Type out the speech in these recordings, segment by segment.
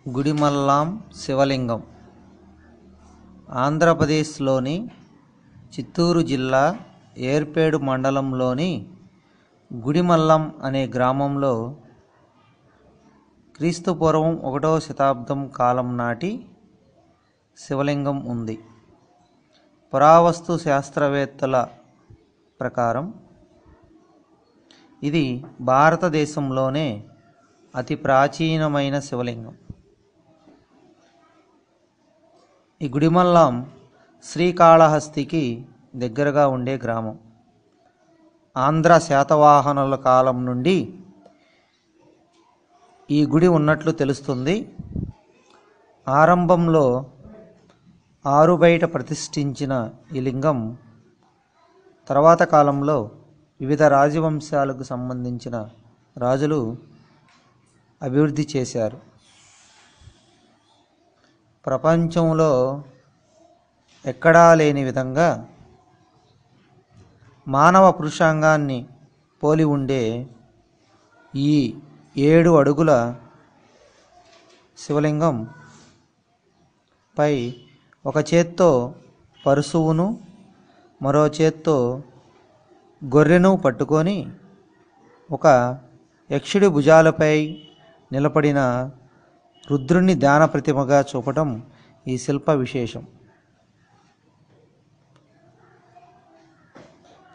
గుడిమల్లాం శివలింగం ఆంధ్రప్రదేశ్లోని చిత్తూరు జిల్లా ఏర్పేడు మండలంలోని గుడిమల్లం అనే గ్రామంలో క్రీస్తుపూర్వం 1వ శతాబ్దం కాలం నాటి శివలింగం ఉంది. పురావస్తు శాస్త్రవేత్తల ప్రకారం ఇది భారతదేశంలోనే అతి ప్రాచీనమైన శివలింగం. ఈ గుడిమల్లం శ్రీకాళహస్తికి దగ్గరగా ఉండే గ్రామం. ఆంధ్ర శాతవాహనుల కాలం నుండి ఈ గుడి ఉన్నట్లు తెలుస్తుంది. ఆరంభంలో ఆరుబయట ప్రతిష్ఠించిన ఈ లింగం తర్వాత కాలంలో వివిధ రాజవంశాలకు సంబంధించిన రాజులు అభివృద్ధి చేశారు. ప్రపంచంలో ఎక్కడా లేని విధంగా మానవ పురుషాంగాన్ని పోలి ఉండే ఈ 7 అడుగుల శివలింగం పై ఒక చేత్తో పరశువును మరో చేత్తో గొర్రెను పట్టుకొని ఒక యక్షుడి భుజాలపై నిలబడిన రుద్రుని ధ్యాన ప్రతిమగా చూపటం ఈ శిల్ప విశేషం.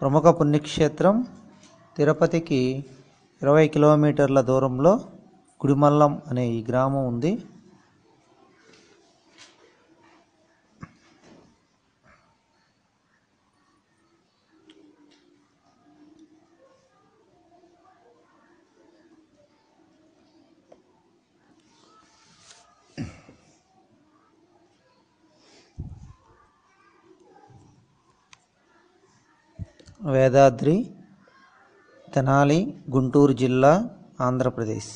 ప్రముఖ పుణ్యక్షేత్రం తిరుపతికి 20 కిలోమీటర్ల దూరంలో గుడిమల్లం అనే ఈ గ్రామం ఉంది. వేదాద్రి, తెనాలి, గుంటూరు జిల్లా, ఆంధ్రప్రదేశ్.